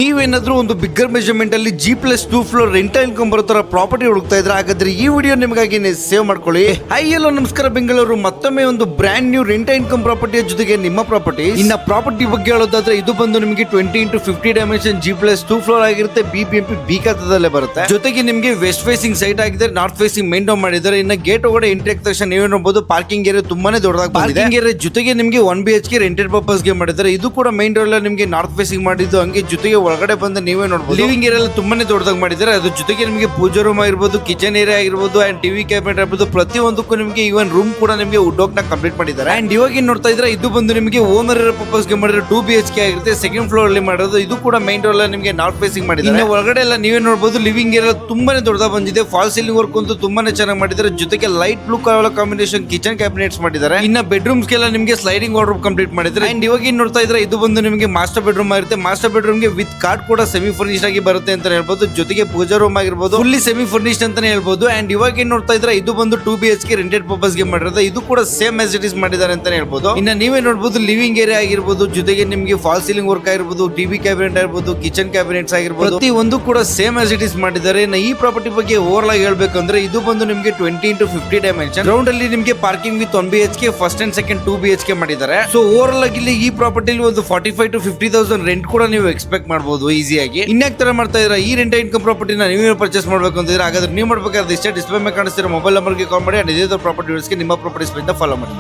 ನೀವೇನಾದ್ರೂ ಒಂದು bigger measurement ಅಲ್ಲಿ G+2 ಫ್ಲೋರ್ ರೆಂಟ್ ಇನ್ಕಮ್ ಬರೋ ತರ ಪ್ರಾಪರ್ಟಿ ಹುಡುಕ್ತಾ ಇದ್ರೆ ಹಾಗಾದ್ರೆ ಈ ವಿಡಿಯೋ ನಿಮಗಾಗಿ ಸೇವ್ ಮಾಡ್ಕೊಳ್ಳಿ. ಹೈ ಎಲ್ಲೋ ನಮಸ್ಕಾರ ಬೆಂಗಳೂರು, ಮತ್ತೊಮ್ಮೆ ಒಂದು ಬ್ರ್ಯಾಂಡ್ ನ್ಯೂ ರೆಂಟ್ ಇನ್ಕಮ್ ಪ್ರಾಪರ್ಟಿಯ ಜೊತೆಗೆ ನಿಮ್ಮ ಪ್ರಾಪರ್ಟಿ. ಇನ್ನ ಪ್ರಾಪರ್ಟಿ ಬಗ್ಗೆ ಹೇಳೋದಾದ್ರೆ ಇದು ಬಂದು ನಿಮಗೆ 20x50 ಡೈಮೆನ್ಷನ್ G+2 ಫ್ಲೋರ್ ಆಗಿರುತ್ತೆ. BBMP ಬಿ ಖಾತಾದಲ್ಲೇ ಬರುತ್ತೆ. ಜೊತೆಗೆ ನಿಮಗೆ ವೆಸ್ಟ್ ಫೇಸಿಂಗ್ ಸೈಟ್ ಆಗಿದೆ, ನಾರ್ತ್ ಫೇಸಿಂಗ್ ಮೇನ್ ಡೌನ್ ಮಾಡಿದ್ದಾರೆ. ಇನ್ನ ಗೇಟ್ ಒಳಗಡೆ ಎಂಟ್ರಿ ಆದ ತಕ್ಷಣ ನೀವೇ ನೋಡಬಹುದು ಪಾರ್ಕಿಂಗ್ ಏರಿಯಾ ತುಂಬಾನೇ ದೊಡ್ಡದಾಗಿ ಬಂದಿದೆ. ಪಾರ್ಕಿಂಗ್ ಏರಿಯಾ ಜೊತೆಗೆ ನಿಮಗೆ 1 BHK ರೆಂಟೆಡ್ ಪರ್ಪಸ್ ಗೆ ಮಾಡಿದ್ದಾರೆ. ಇದು ಕೂಡ ಮೇನ್ ರೋಡ್ ನಿಮಗೆ ನಾರ್ತ್ ಫೇಸಿಂಗ್ ಮಾಡಿದ್ದು, ಹಂಗೆ ಜೊತೆಗೆ ಒಳಗಡೆ ಬಂದು ನೀವೇ ನೋಡಬಹುದು ಲಿವಿಂಗ್ ಏರಿಯಾ ತುಂಬಾನೇ ದೊಡ್ಡದಾಗಿ ಮಾಡಿದ್ದಾರೆ. ಅದ್ರ ಜೊತೆಗೆ ನಿಮಗೆ ಪೂಜಾ ರೂಮ್ ಆಗಿರ್ಬೋದು, ಕಿಚನ್ ಏರಿಯಾ ಆಗಿರ್ಬೋದು, ಅಂಡ್ ಟಿವಿ ಕ್ಯಾಬಿನೆಟ್ ಆಗಿರ್ಬೋದು, ಪ್ರತಿಯೊಂದಕ್ಕೂ ನಿಮಗೆ ಇವನ್ ರೂಮ್ ಕೂಡ ನಿಮಗೆ ವುಡ್ ವರ್ಕ್ ನ ಕಂಪ್ಲೀಟ್ ಮಾಡಿದ್ದಾರೆ. ಅಂಡ್ ಇವಾಗ ಏನ್ ನೋಡ್ತಾ ಇದ್ರೆ ಇದು ಬಂದು ನಿಮಗೆ ಓನರ್ ಪರ್ಪಸ್ ಗೆ ಮಾಡಿರೋ 2 BHK ಆಗಿರುತ್ತೆ. ಸೆಕೆಂಡ್ ಫ್ಲೋರ್ ಅಲ್ಲಿ ಮಾಡೋದು. ಇದು ಕೂಡ ಮೇನ್ ರೋಡ್ ನಿಮಗೆ ನಾರ್ತ್ ಫೇಸಿಂಗ್ ಮಾಡಿದ್ದಾರೆ. ಒಳಗಡೆ ಎಲ್ಲ ನೀವೇ ನೋಡಬಹುದು ಲಿವಿಂಗ್ ಏರಿಯಾ ತುಂಬಾನೇ ದೊಡ್ಡದಾಗಿ ಬಂದಿದೆ. ಫಾಲ್ ಸೀಲಿಂಗ್ ವರ್ಕ್ ಅಂತೂ ತುಂಬಾನೇ ಚೆನ್ನಾಗಿ ಮಾಡಿದ್ದಾರೆ. ಜೊತೆಗೆ light blue colour combination kitchen cabinets ಮಾಡಿದ್ದಾರೆ. ಇನ್ನ ಬೆಡ್ರೂಮ್ಸ್ ಗೆಲ್ಲ ನಿಮಗೆ ಸ್ಲೈಡಿಂಗ್ ವಾರ್ಡ್ರೋಬ್ ಕಂಪ್ಲೀಟ್ ಮಾಡಿದ್ದಾರೆ. ಅಂಡ್ ಇವಾಗ ಏನ್ ನೋಡ್ತಾ ಇದ್ರೆ ಇದು ಬಂದು ನಿಮಗೆ ಮಾಸ್ಟರ್ ಬೆಡ್ರೂಮ್ ಆಗಿರುತ್ತೆ. ಮಾಸ್ಟರ್ ಬೆಡ್ರೂಮ್ ಗೆ ವಿತ್ ಕಾರ್ಡ್ ಕೂಡ ಸೆಮಿ ಫರ್ನಿಶ್ಡ್ ಆಗಿ ಬರುತ್ತೆ ಅಂತ ಹೇಳ್ಬೋದು. ಜೊತೆಗೆ ಪೂಜಾ ರೂಮ್ ಆಗಿರ್ಬೋದು ಫುಲ್ಲಿ ಸೆಮಿ ಫರ್ನಿಶ್ಡ್ ಅಂತಾನೆ ಹೇಳ್ಬೋದು. ಅಂಡ್ ಇವಾಗ ಏನ್ ನೋಡ್ತಾ ಇದ್ರೆ ಇದು ಬಂದು 2 BHK ರೆಂಟೆಡ್ ಪರ್ಪಸ್ ಗೆ ಮಾಡಿರೋದು. ಇದು ಕೂಡ ಸೇಮ್ ಆಸ್ ಇಟ್ ಇಸ್ ಮಾಡಿದ್ದಾರೆ ಅಂತಾನೆ ಹೇಳ್ಬೋದು. ಇನ್ನ ನೀವೇ ನೋಡಬಹುದು ಲಿವಿಂಗ್ ಏರಿಯಾ ಆಗಿರ್ಬೋದು, ಜೊತೆಗೆ ನಿಮಗೆ ಫಾಲ್ ಸೀಲಿಂಗ್ ವರ್ಕ್ ಆಗಿರ್ಬೋದು, ಟಿವಿ ಕ್ಯಾಬಿನೆಟ್ ಆಗಿರ್ಬೋದು, ಕಿಚನ್ ಕ್ಯಾಬಿನೆಟ್ಸ್ ಆಗಿರ್ಬೋದು, ಪ್ರತಿ ಒಂದು ಕೂಡ ಸೇಮ್ ಆಸ್ ಇಟ್ ಇಸ್ ಮಾಡಿದ್ದಾರೆ. ಈ ಪ್ರಾಪರ್ಟಿ ಬಗ್ಗೆ ಓವರ್ ಆಗಿ ಹೇಳ್ಬೇಕಂದ್ರೆ ಇದು ಬಂದು ನಿಮಗೆ 20x50 ಡೈಮೆನ್ಷನ್ ಗ್ರೌಂಡ್ ಅಲ್ಲಿ ನಿಮಗೆ parking with 1 BHK first and second 2 BHK ಮಾಡಿದ್ದಾರೆ. ಸೊ ಓವರ್ ಆಗಿ ಇಲ್ಲಿ ಈ ಪ್ರಾಪರ್ಟಿ ಒಂದು 45,000 to 50,000 ರೆಂಟ್ ಕೂಡ ನೀವು ಎಕ್ಸ್ಪೆಕ್ಟ್ ಮಾಡಬಹುದು ಈಸಿಯಾಗಿ. ಇನ್ಯಾಕ್ ತರ ಮಾಡ್ತಾ ಇದ್ರೆ ಈ ರೆಂಟ್ ಇನ್ಕಮ್ ಪ್ರಾಪರ್ಟಿನ ನೀವೇ ಪರ್ಚೇಸ್ ಮಾಡಬೇಕು ಅಂತಿದ್ರೆ ಹಾಗಾದ್ರೆ ನೀವು ಮಾಡಬೇಕಾದ್ರೆ ಇಷ್ಟೇ ಡಿಸ್ಪ್ಲೇ ಮೇಲೆ ಕಾಣಿಸ್ತಿರೋ ಮೊಬೈಲ್ ನಂಬರ್ಗೆ ಕಾಲ್ ಮಾಡಿ. ಅಂಡ್ ಇದೇ ಪ್ರಾಪರ್ಟಿ ನಿಮ್ಮ ಪ್ರಾಪರ್ಟೀಸ್ ಫಾಲೋ ಮಾಡಿ.